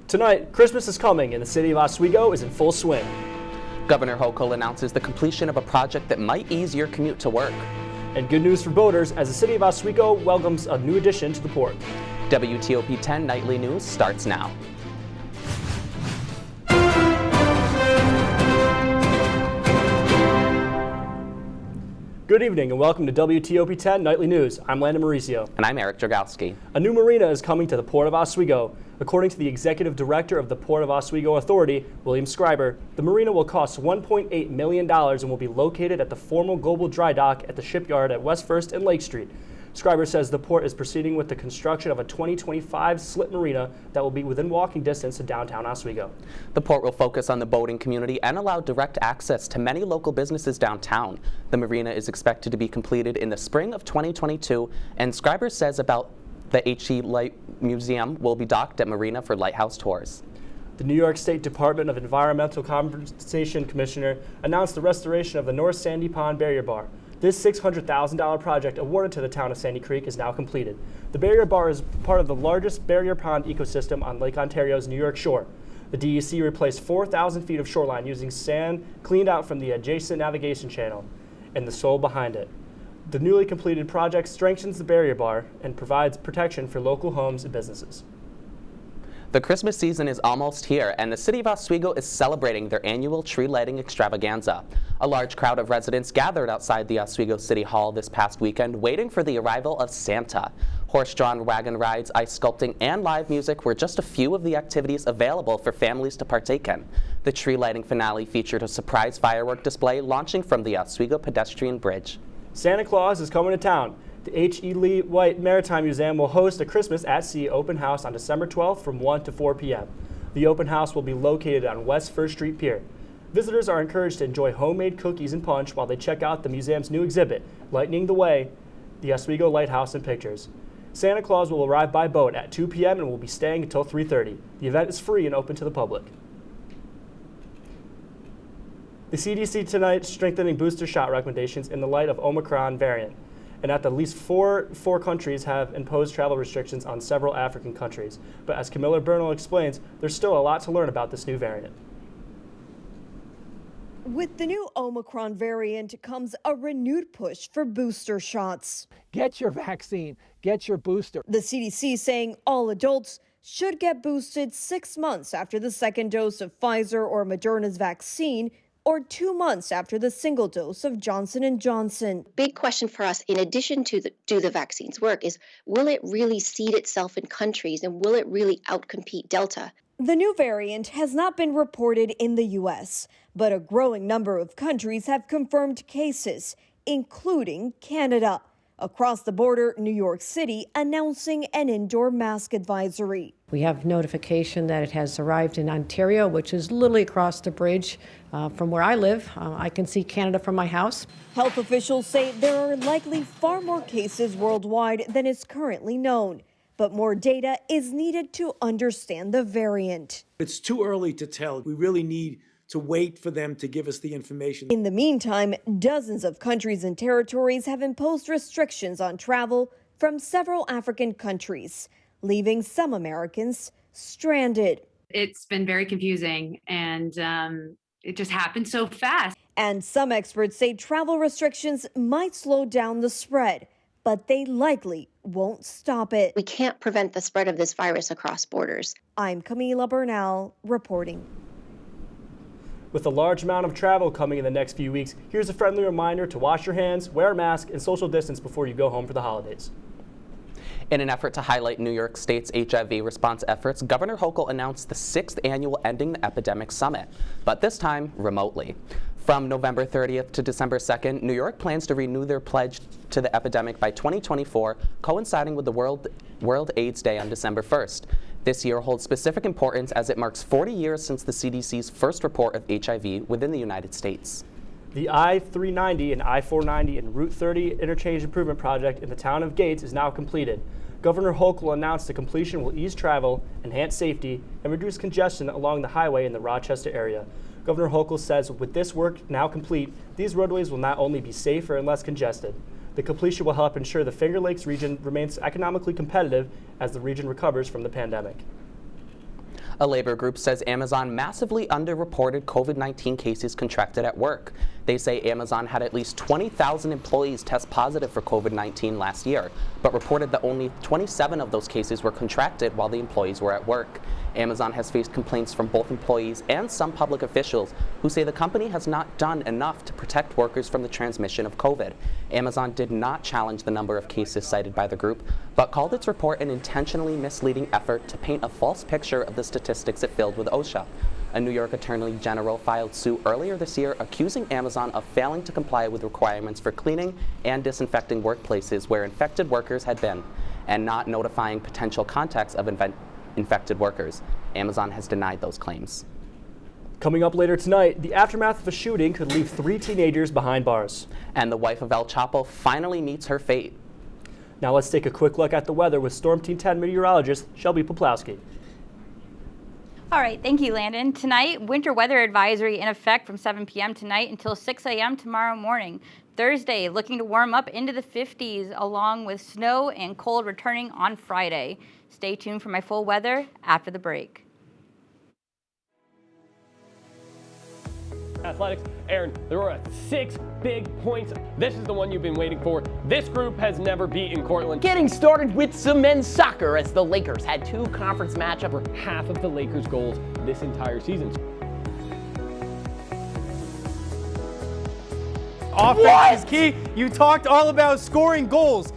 Tonight, Christmas is coming and the city of Oswego is in full swing. Governor Hochul announces the completion of a project that might ease your commute to work. And good news for boaters as the city of Oswego welcomes a new addition to the port. WTOP 10 Nightly News starts now. Good evening and welcome to WTOP 10 Nightly News. I'm Landon Mauricio. And I'm Eric Dragowski. A new marina is coming to the Port of Oswego. According to the Executive Director of the Port of Oswego Authority, William Scriber, the marina will cost $1.8 million and will be located at the former Global Dry Dock at the shipyard at West 1st and Lake Street. Scriber says the port is proceeding with the construction of a 2025 slip marina that will be within walking distance to downtown Oswego. The port will focus on the boating community and allow direct access to many local businesses downtown. The marina is expected to be completed in the spring of 2022, and Scriber says about the HE Light Museum will be docked at Marina for lighthouse tours. The New York State Department of Environmental Compensation Commissioner announced the restoration of the North Sandy Pond Barrier Bar. This $600,000 project awarded to the town of Sandy Creek is now completed. The barrier bar is part of the largest barrier pond ecosystem on Lake Ontario's New York shore. The DEC replaced 4,000 feet of shoreline using sand cleaned out from the adjacent navigation channel and the soil behind it. The newly completed project strengthens the barrier bar and provides protection for local homes and businesses. The Christmas season is almost here, and the city of Oswego is celebrating their annual tree lighting extravaganza. A large crowd of residents gathered outside the Oswego City Hall this past weekend, waiting for the arrival of Santa. Horse-drawn wagon rides, ice sculpting, and live music were just a few of the activities available for families to partake in. The tree lighting finale featured a surprise firework display launching from the Oswego Pedestrian Bridge. Santa Claus is coming to town. The H.E. Lee White Maritime Museum will host a Christmas at Sea open house on December 12th from 1 to 4 p.m. The open house will be located on West 1st Street Pier. Visitors are encouraged to enjoy homemade cookies and punch while they check out the museum's new exhibit, Lightning the Way, the Oswego Lighthouse and Pictures. Santa Claus will arrive by boat at 2 p.m. and will be staying until 3:30. The event is free and open to the public. The CDC tonight strengthening booster shot recommendations in the light of Omicron variant, and at least four countries have imposed travel restrictions on several African countries. But as Camilla Bernal explains, there's still a lot to learn about this new variant. With the new Omicron variant comes a renewed push for booster shots. Get your vaccine, get your booster. The CDC saying all adults should get boosted 6 months after the second dose of Pfizer or Moderna's vaccine, or 2 months after the single dose of Johnson & Johnson. Big question for us, in addition to do the vaccines work, is will it really seed itself in countries and will it really outcompete Delta? The new variant has not been reported in the U.S., but a growing number of countries have confirmed cases, including Canada. Across the border, New York City announcing an indoor mask advisory. We have notification that it has arrived in Ontario, which is literally across the bridge from where I live. I can see Canada from my house. Health officials say there are likely far more cases worldwide than is currently known, but more data is needed to understand the variant. It's too early to tell. We really need to wait for them to give us the information. In the meantime, dozens of countries and territories have imposed restrictions on travel from several African countries, leaving some Americans stranded. It's been very confusing, and it just happened so fast. And some experts say travel restrictions might slow down the spread, but they likely won't stop it. We can't prevent the spread of this virus across borders. I'm Camila Bernal reporting. With a large amount of travel coming in the next few weeks, here's a friendly reminder to wash your hands, wear a mask, and social distance before you go home for the holidays. In an effort to highlight New York State's HIV response efforts, Governor Hochul announced the 6th annual Ending the Epidemic Summit, but this time remotely. From November 30th to December 2nd, New York plans to renew their pledge to the epidemic by 2024, coinciding with the World AIDS Day on December 1st. This year holds specific importance as it marks 40 years since the CDC's first report of HIV within the United States. The I-390 and I-490 and Route 30 interchange improvement project in the town of Gates is now completed. Governor Hochul announced the completion will ease travel, enhance safety, and reduce congestion along the highway in the Rochester area. Governor Hochul says with this work now complete, these roadways will not only be safer and less congested. The completion will help ensure the Finger Lakes region remains economically competitive as the region recovers from the pandemic. A labor group says Amazon massively underreported COVID-19 cases contracted at work. They say Amazon had at least 20,000 employees test positive for COVID-19 last year, but reported that only 27 of those cases were contracted while the employees were at work. Amazon has faced complaints from both employees and some public officials who say the company has not done enough to protect workers from the transmission of COVID. Amazon did not challenge the number of cases cited by the group, but called its report an intentionally misleading effort to paint a false picture of the statistics it filled with OSHA. A New York Attorney General filed suit earlier this year accusing Amazon of failing to comply with requirements for cleaning and disinfecting workplaces where infected workers had been, and not notifying potential contacts of infected workers. Amazon has denied those claims. Coming up later tonight, the aftermath of a shooting could leave 3 teenagers behind bars. And the wife of El Chapo finally meets her fate. Now let's take a quick look at the weather with Storm Team 10 meteorologist Shelby Poplowski. All right, thank you, Landon. Tonight, winter weather advisory in effect from 7 p.m. tonight until 6 a.m. tomorrow morning. Thursday, looking to warm up into the 50s, along with snow and cold returning on Friday. Stay tuned for my full weather after the break. Athletics. Aaron, there were 6 big points. This is the one you've been waiting for. This group has never beaten Cortland. Getting started with some men's soccer as the Lakers had 2 conference matchups. For half of the Lakers' goals this entire season. Offense is key. You talked all about scoring goals.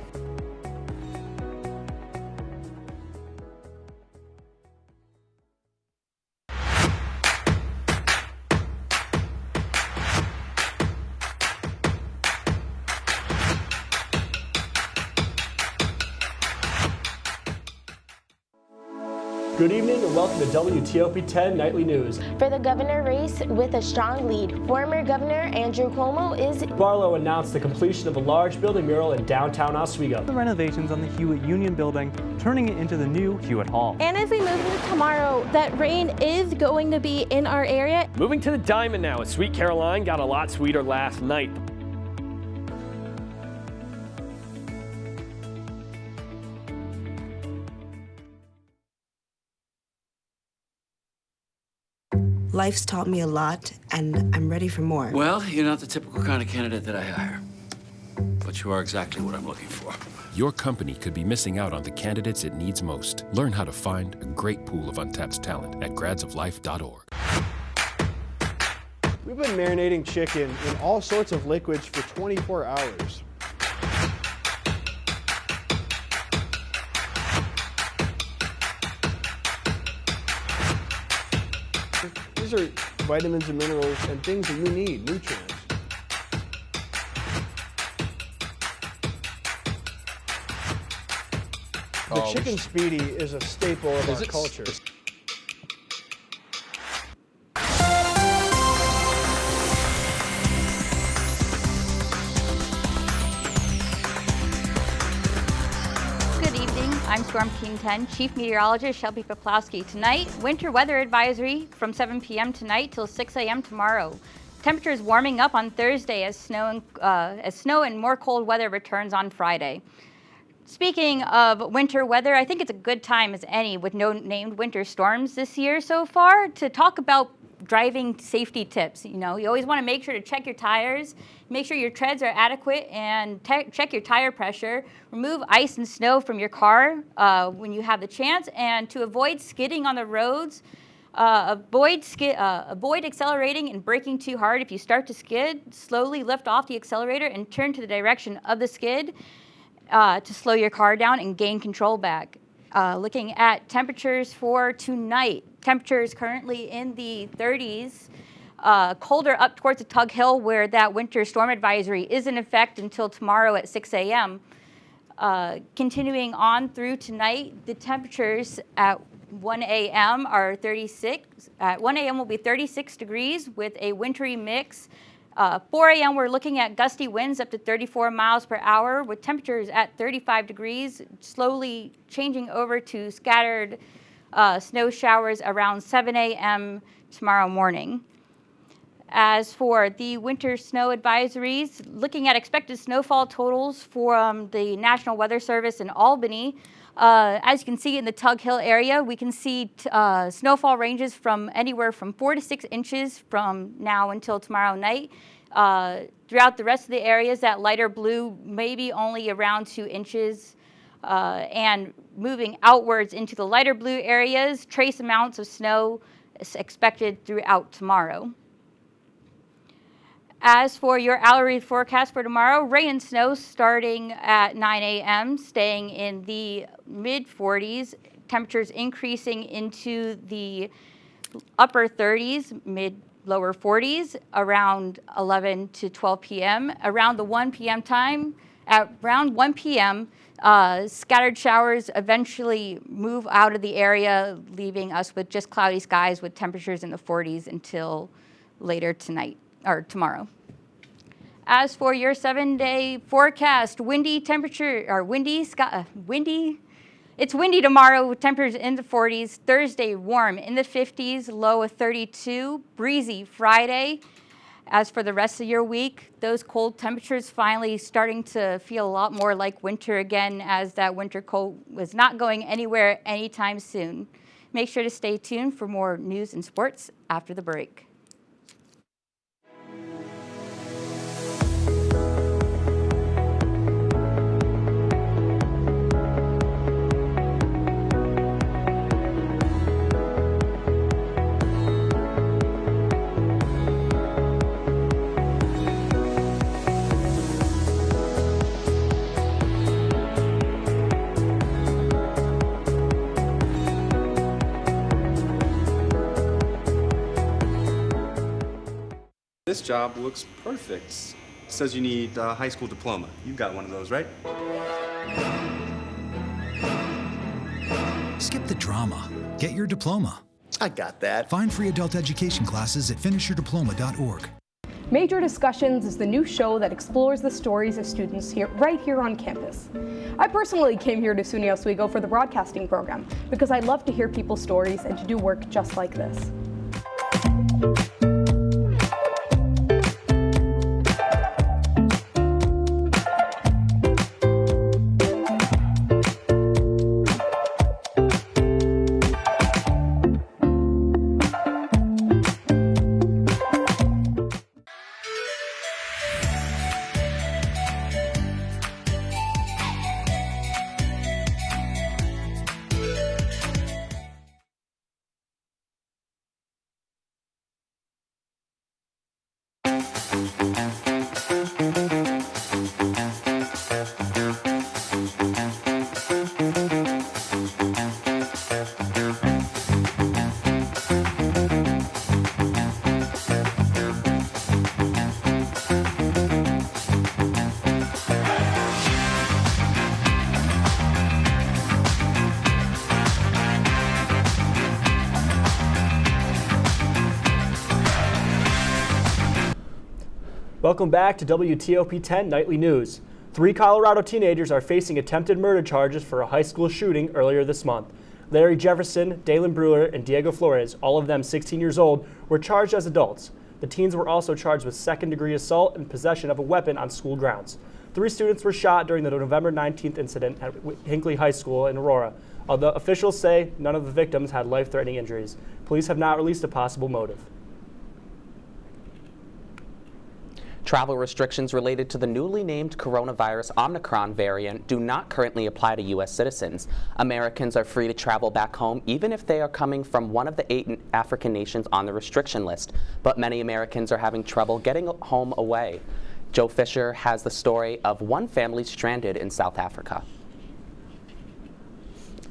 Good evening and welcome to WTOP 10 Nightly News. For the governor race with a strong lead, former Governor Andrew Cuomo is... Barlow announced the completion of a large building mural in downtown Oswego. The renovations on the Hewitt Union building, turning it into the new Hewitt Hall. And as we move into tomorrow, that rain is going to be in our area. Moving to the Diamond now, as Sweet Caroline got a lot sweeter last night. Life's taught me a lot, and I'm ready for more. Well, you're not the typical kind of candidate that I hire, but you are exactly what I'm looking for. Your company could be missing out on the candidates it needs most. Learn how to find a great pool of untapped talent at gradsoflife.org. We've been marinating chicken in all sorts of liquids for 24 hours. These are vitamins and minerals and things that we need, nutrients. The chicken speedy is a staple of our culture. I'm Storm Team 10 Chief Meteorologist Shelby Poplowski. Tonight, winter weather advisory from 7 p.m. tonight till 6 a.m. tomorrow. Temperatures warming up on Thursday as snow and more cold weather returns on Friday. Speaking of winter weather, I think it's a good time as any with no named winter storms this year so far to talk about driving safety tips. You know, you always want to make sure to check your tires, make sure your treads are adequate, and check your tire pressure. Remove ice and snow from your car when you have the chance, and to avoid skidding on the roads, avoid accelerating and braking too hard. If you start to skid, slowly lift off the accelerator and turn to the direction of the skid to slow your car down and gain control back. Looking at temperatures for tonight, temperatures currently in the 30s, colder up towards the Tug Hill where that winter storm advisory is in effect until tomorrow at 6 a.m. Continuing on through tonight, the temperatures at 1 a.m. are 36. At 1 a.m. will be 36 degrees with a wintry mix. 4 a.m. we're looking at gusty winds up to 34 miles per hour with temperatures at 35 degrees, slowly changing over to scattered snow showers around 7 a.m. tomorrow morning. As for the winter snow advisories, looking at expected snowfall totals from the National Weather Service in Albany, as you can see in the Tug Hill area, we can see snowfall ranges from anywhere from 4 to 6 inches from now until tomorrow night. Throughout the rest of the areas, that lighter blue, maybe only around 2 inches. And moving outwards into the lighter blue areas, trace amounts of snow is expected throughout tomorrow. As for your hourly forecast for tomorrow, rain and snow starting at 9 a.m., staying in the mid-40s, temperatures increasing into the upper 30s, mid-lower 40s, around 11 to 12 p.m. Around the 1 p.m. time, at around 1 p.m., scattered showers eventually move out of the area, leaving us with just cloudy skies with temperatures in the 40s until later tonight or tomorrow. As for your 7-day forecast, windy temperature or it's windy tomorrow with temperatures in the 40s. Thursday, warm in the 50s, low of 32. Breezy Friday. As for the rest of your week, those cold temperatures finally starting to feel a lot more like winter again, as that winter cold was not going anywhere anytime soon. Make sure to stay tuned for more news and sports after the break. This job looks perfect. It says you need a high school diploma. You've got one of those, right? Skip the drama. Get your diploma. I got that. Find free adult education classes at finishyourdiploma.org. Major Discussions is the new show that explores the stories of students right here on campus. I personally came here to SUNY Oswego for the broadcasting program because I love to hear people's stories and to do work just like this. Welcome back to WTOP 10 Nightly News. 3 Colorado teenagers are facing attempted murder charges for a high school shooting earlier this month. Larry Jefferson, Dalen Brewer, and Diego Flores, all of them 16 years old, were charged as adults. The teens were also charged with second-degree assault and possession of a weapon on school grounds. 3 students were shot during the November 19th incident at Hinckley High School in Aurora. Although officials say none of the victims had life-threatening injuries. Police have not released a possible motive. Travel restrictions related to the newly named coronavirus Omicron variant do not currently apply to U.S. citizens. Americans are free to travel back home even if they are coming from one of the 8 African nations on the restriction list. But many Americans are having trouble getting home away. Joe Fisher has the story of one family stranded in South Africa.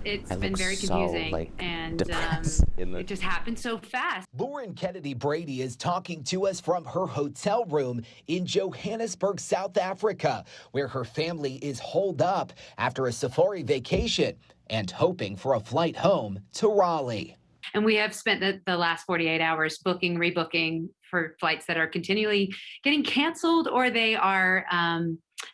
It's been very confusing, and it just happened so fast. Lauren Kennedy Brady is talking to us from her hotel room in Johannesburg, South Africa, where her family is holed up after a safari vacation and hoping for a flight home to Raleigh. And we have spent the last 48 hours booking, rebooking for flights that are continually getting canceled, or they are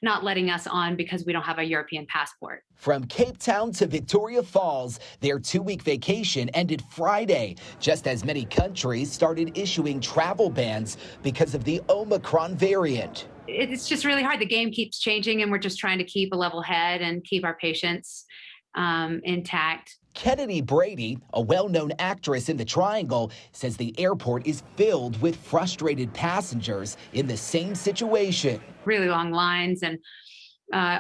not letting us on because we don't have a European passport. From Cape Town to Victoria Falls, their 2-week vacation ended Friday, just as many countries started issuing travel bans because of the Omicron variant. It's just really hard. The game keeps changing, and we're just trying to keep a level head and keep our patients intact. Kennedy Brady, a well-known actress in the Triangle, says the airport is filled with frustrated passengers in the same situation. Really long lines and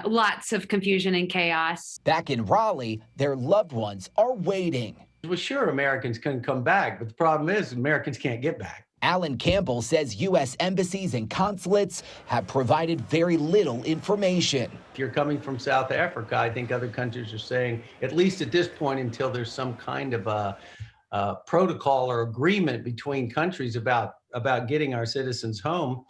lots of confusion and chaos. Back in Raleigh, their loved ones are waiting. Well, sure, Americans can come back, but the problem is Americans can't get back. Alan Campbell says U.S. embassies and consulates have provided very little information. If you're coming from South Africa, I think other countries are saying, at least at this point, until there's some kind of a protocol or agreement between countries about getting our citizens home,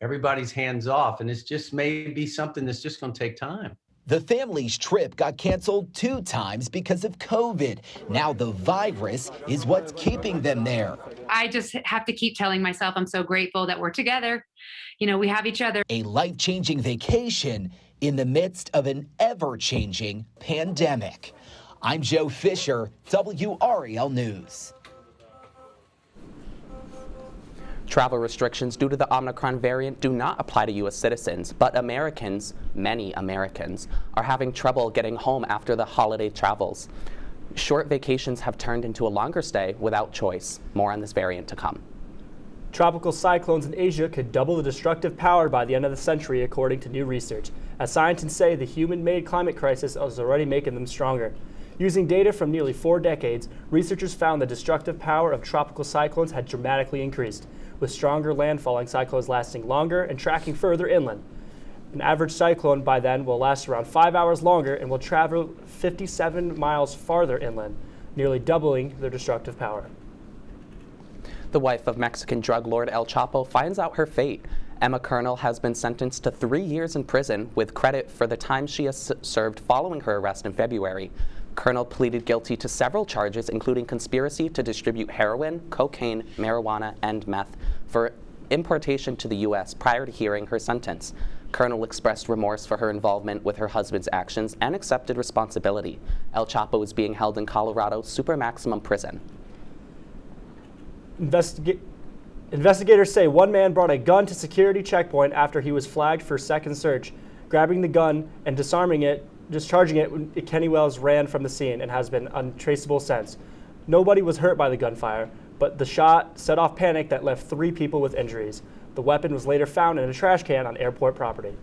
everybody's hands off. And it's just maybe something that's just going to take time. The family's trip got canceled 2 times because of COVID. Now the virus is what's keeping them there. I just have to keep telling myself I'm so grateful that we're together. You know, we have each other. A life-changing vacation in the midst of an ever-changing pandemic. I'm Joe Fisher, WREL News. Travel restrictions due to the Omicron variant do not apply to U.S. citizens, but Americans, many Americans, are having trouble getting home after the holiday travels. Short vacations have turned into a longer stay without choice. More on this variant to come. Tropical cyclones in Asia could double the destructive power by the end of the century, according to new research. As scientists say, the human-made climate crisis is already making them stronger. Using data from nearly 4 decades, researchers found the destructive power of tropical cyclones had dramatically increased, with stronger landfalling cyclones lasting longer and tracking further inland. An average cyclone by then will last around 5 hours longer and will travel 57 miles farther inland, nearly doubling their destructive power. The wife of Mexican drug lord El Chapo finds out her fate. Emma Kernel has been sentenced to 3 years in prison with credit for the time she has served following her arrest in February. Kernel pleaded guilty to several charges, including conspiracy to distribute heroin, cocaine, marijuana, and meth for importation to the U.S. prior to hearing her sentence. Kernel expressed remorse for her involvement with her husband's actions and accepted responsibility. El Chapo is being held in Colorado's super maximum prison. Investigators say one man brought a gun to security checkpoint after he was flagged for second search. Grabbing the gun and discharging it, Kenny Wells ran from the scene and has been untraceable since. Nobody was hurt by the gunfire, but the shot set off panic that left 3 people with injuries. The weapon was later found in a trash can on airport property.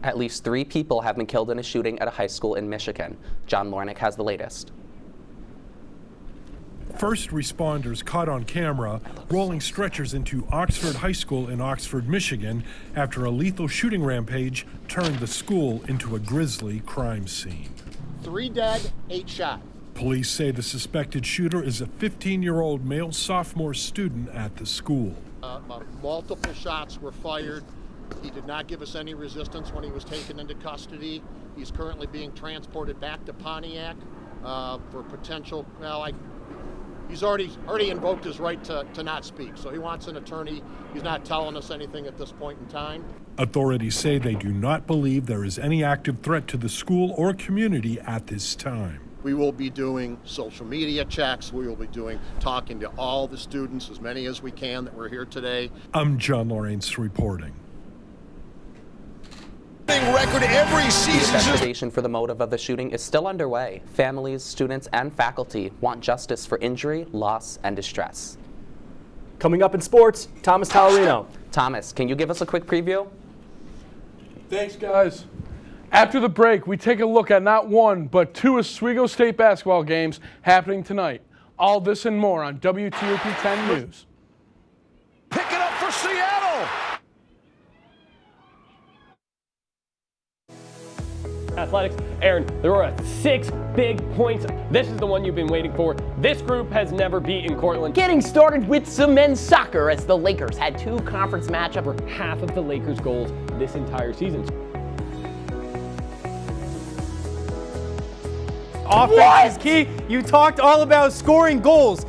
At least 3 people have been killed in a shooting at a high school in Michigan. John Lornick has the latest. First responders caught on camera rolling stretchers into Oxford High School in Oxford, Michigan, after a lethal shooting rampage turned the school into a grisly crime scene. 3 dead, 8 shot. Police say the suspected shooter is a 15-year-old male sophomore student at the school. Multiple shots were fired. He did not give us any resistance when he was taken into custody. He's currently being transported back to Pontiac for potential, he's already invoked his right to not speak, so he wants an attorney. He's not telling us anything at this point in time. Authorities say they do not believe there is any active threat to the school or community at this time. We will be doing social media checks. We will be talking to all the students, as many as we can that were here today. I'm John Lawrence reporting. Record every season. The investigation for the motive of the shooting is still underway. Families, students, and faculty want justice for injury, loss, and distress. Coming up in sports, Thomas Talarino. Thomas, can you give us a quick preview? Thanks, guys. After the break, we take a look at not 1, but 2 Oswego State basketball games happening tonight. All this and more on WTOP 10 News. Pick it up for Seattle. Athletics. Aaron, there were 6 big points. This is the one you've been waiting for. This group has never beaten Cortland. Getting started with some men's soccer as the Lakers had 2 conference matchups. For half of the Lakers' goals this entire season. Offense is key. You talked all about scoring goals.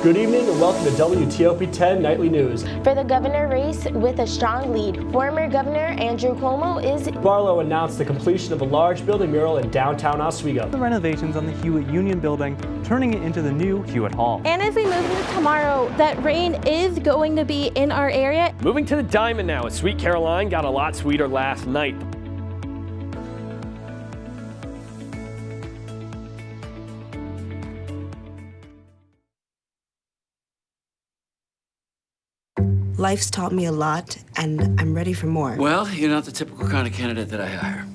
Good evening and welcome to WTOP 10 Nightly News. For the governor race with a strong lead, former Governor Andrew Cuomo is... Barlow announced the completion of a large building mural in downtown Oswego. The renovations on the Hewitt Union building, turning it into the new Hewitt Hall. And as we move into tomorrow, that rain is going to be in our area. Moving to the Diamond now, as Sweet Caroline got a lot sweeter last night. Life's taught me a lot, and I'm ready for more. Well, you're not the typical kind of candidate that I hire.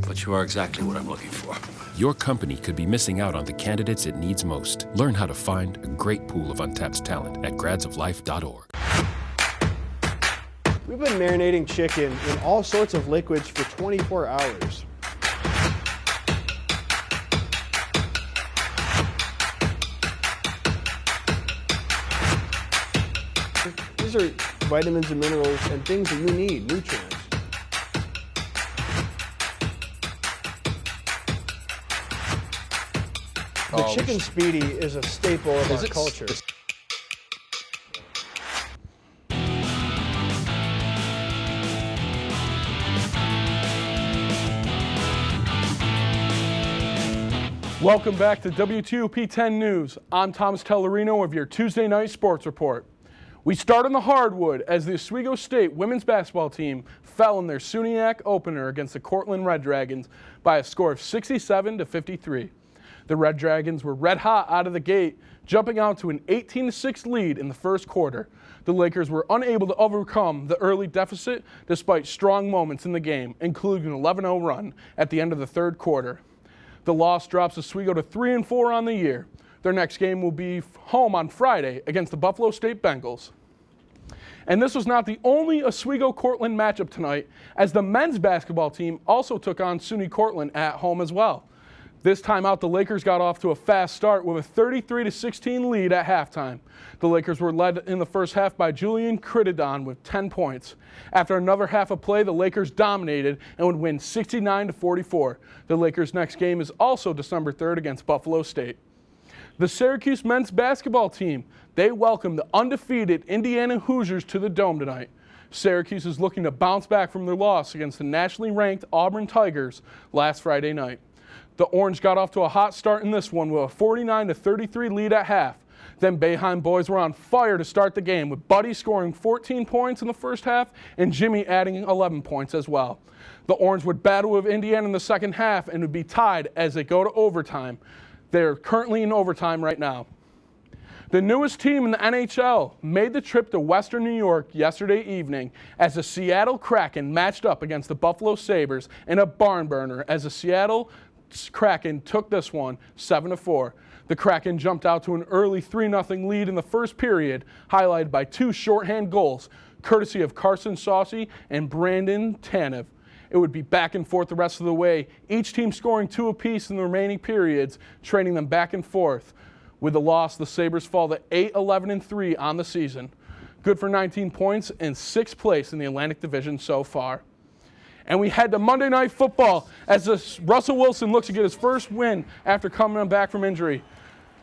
But you are exactly what I'm looking for. Your company could be missing out on the candidates it needs most. Learn how to find a great pool of untapped talent at gradsoflife.org. We've been marinating chicken in all sorts of liquids for 24 hours. These are vitamins and minerals and things that you need, nutrients. The chicken speedy is a staple of our culture. Welcome back to WTOP 10 News. I'm Thomas Tellerino with your Tuesday night sports report. We start on the hardwood as the Oswego State women's basketball team fell in their SUNYAC opener against the Cortland Red Dragons by a score of 67-53. The Red Dragons were red hot out of the gate, jumping out to an 18-6 lead in the first quarter. The Lakers were unable to overcome the early deficit despite strong moments in the game, including an 11-0 run at the end of the third quarter. The loss drops Oswego to 3-4 on the year. Their next game will be home on Friday against the Buffalo State Bengals. And this was not the only Oswego-Cortland matchup tonight, as the men's basketball team also took on SUNY Cortland at home as well. This time out, the Lakers got off to a fast start with a 33-16 lead at halftime. The Lakers were led in the first half by Julian Crittenden with 10 points. After another half of play, the Lakers dominated and would win 69-44. The Lakers' next game is also December 3rd against Buffalo State. The Syracuse men's basketball team, they welcome the undefeated Indiana Hoosiers to the Dome tonight. Syracuse is looking to bounce back from their loss against the nationally ranked Auburn Tigers last Friday night. The Orange got off to a hot start in this one with a 49-33 lead at half. Then Boeheim boys were on fire to start the game, with Buddy scoring 14 points in the first half and Jimmy adding 11 points as well. The Orange would battle with Indiana in the second half and would be tied as they go to overtime. They're currently in overtime right now. The newest team in the NHL made the trip to Western New York yesterday evening as the Seattle Kraken matched up against the Buffalo Sabres in a barn burner as the Seattle Kraken took this one 7-4. The Kraken jumped out to an early 3-0 lead in the first period, highlighted by two shorthand goals, courtesy of Carson Saucy and Brandon Tanev. It would be back and forth the rest of the way, each team scoring 2 apiece in the remaining periods, trading them back and forth. With the loss, the Sabres fall to 8-11-3 on the season. Good for 19 points and 6th place in the Atlantic Division so far. And we head to Monday Night Football as Russell Wilson looks to get his first win after coming back from injury.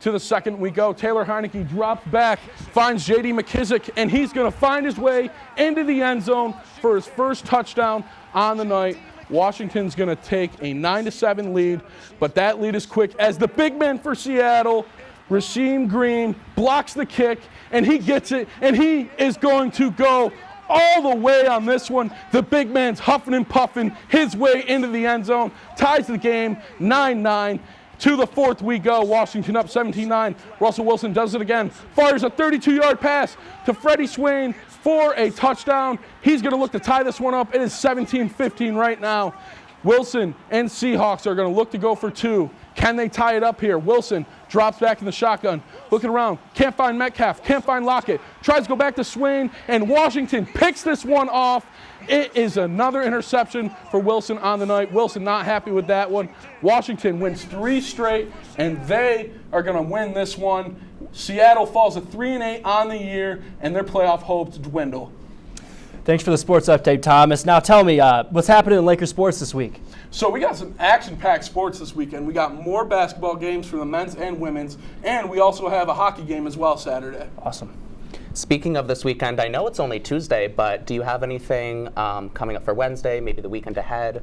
To the second we go. Taylor Heineke drops back, finds J.D. McKissick, and he's going to find his way into the end zone for his first touchdown on the night. Washington's going to take a 9-7 lead, but that lead is quick as the big man for Seattle, Rasheem Green, blocks the kick, and he gets it, and he is going to go all the way on this one. The big man's huffing and puffing his way into the end zone, ties the game 9-9. To the fourth we go. Washington up 17-9. Russell Wilson does it again. Fires a 32-yard pass to Freddie Swain for a touchdown. He's going to look to tie this one up. It is 17-15 right now. Wilson and Seahawks are going to look to go for 2. Can they tie it up here? Wilson drops back in the shotgun, looking around. Can't find Metcalf, can't find Lockett. Tries to go back to Swain, and Washington picks this one off. It is another interception for Wilson on the night. Wilson not happy with that one. Washington wins 3 straight, and they are going to win this one. Seattle falls to 3-8 on the year, and their playoff hopes dwindle. Thanks for the sports update, Thomas. Now tell me, what's happening in Lakers sports this week? So we got some action-packed sports this weekend. We got more basketball games for the men's and women's, and we also have a hockey game as well Saturday. Awesome. Speaking of this weekend, I know it's only Tuesday, but do you have anything coming up for Wednesday, maybe the weekend ahead?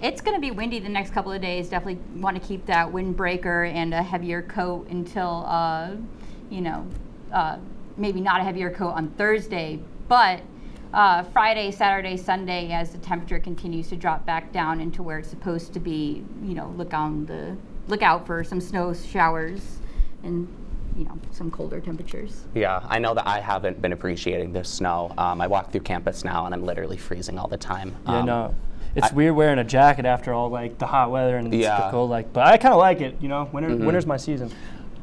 It's going to be windy the next couple of days. Definitely want to keep that windbreaker and a heavier coat until, maybe not a heavier coat on Thursday, but Friday, Saturday, Sunday, as the temperature continues to drop back down into where it's supposed to be, look out for some snow showers and some colder temperatures. Yeah, I know that I haven't been appreciating this snow. I walk through campus now and I'm literally freezing all the time. Yeah, no. It's weird wearing a jacket after all the hot weather and it's cold. But I kind of like it. Winter's my season.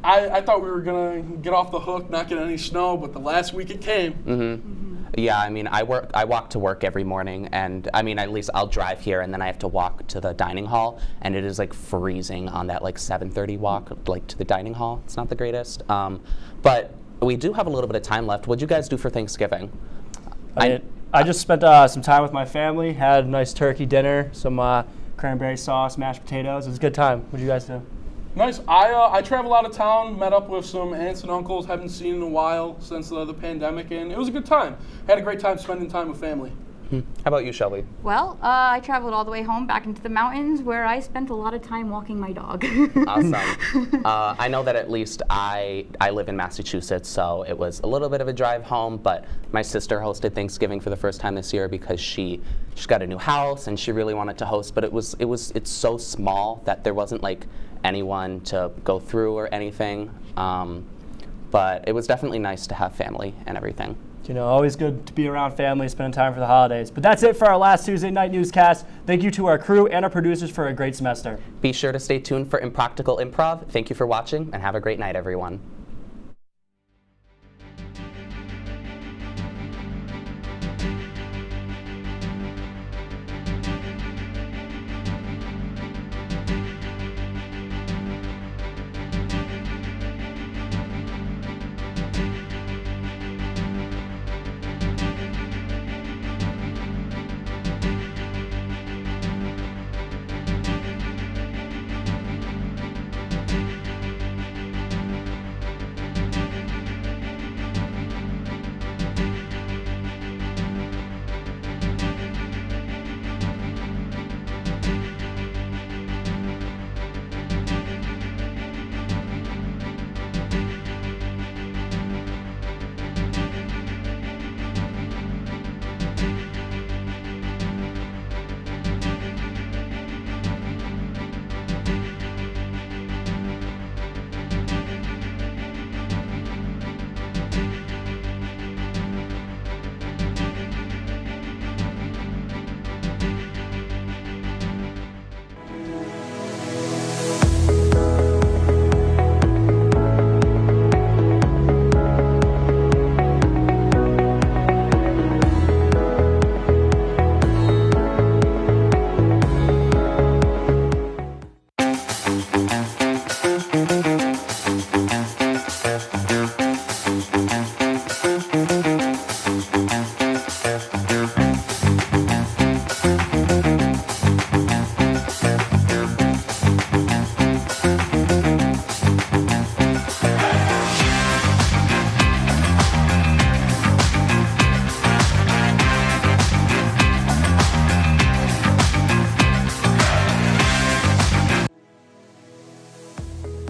I thought we were gonna get off the hook, not get any snow, but the last week it came. Yeah, I mean, I walk to work every morning, and I mean, at least I'll drive here, and then I have to walk to the dining hall, and it is freezing on that 7:30 walk to the dining hall. It's not the greatest, but we do have a little bit of time left. What'd you guys do for Thanksgiving? I just spent some time with my family, had a nice turkey dinner, some cranberry sauce, mashed potatoes. It was a good time. What'd you guys do? Nice. I traveled out of town, met up with some aunts and uncles, haven't seen in a while since the pandemic, and it was a good time. Had a great time spending time with family. How about you, Shelby? Well, I traveled all the way home back into the mountains where I spent a lot of time walking my dog. Awesome. I know that at least I live in Massachusetts, so it was a little bit of a drive home, but my sister hosted Thanksgiving for the first time this year because she's got a new house and she really wanted to host, but it's so small that there wasn't anyone to go through or anything. But it was definitely nice to have family and everything. Always good to be around family, spending time for the holidays. But that's it for our last Tuesday night newscast. Thank you to our crew and our producers for a great semester. Be sure to stay tuned for Impractical Improv. Thank you for watching, and have a great night, everyone.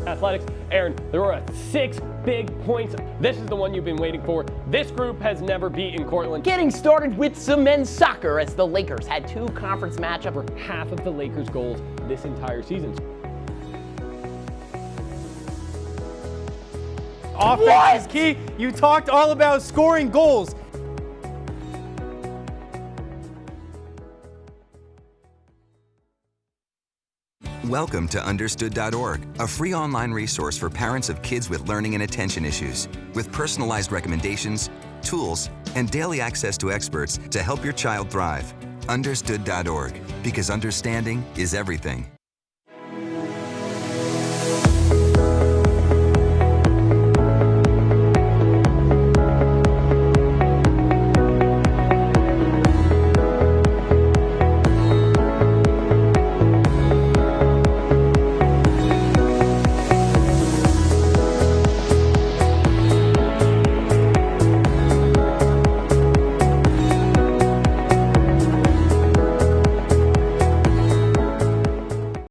Athletics. Aaron, there were 6 big points. This is the one you've been waiting for. This group has never beaten Cortland. Getting started with some men's soccer as the Lakers had 2 conference matchups for half of the Lakers' goals this entire season. Offense is key. You talked all about scoring goals. Welcome to Understood.org, a free online resource for parents of kids with learning and attention issues, with personalized recommendations, tools, and daily access to experts to help your child thrive. Understood.org, because understanding is everything.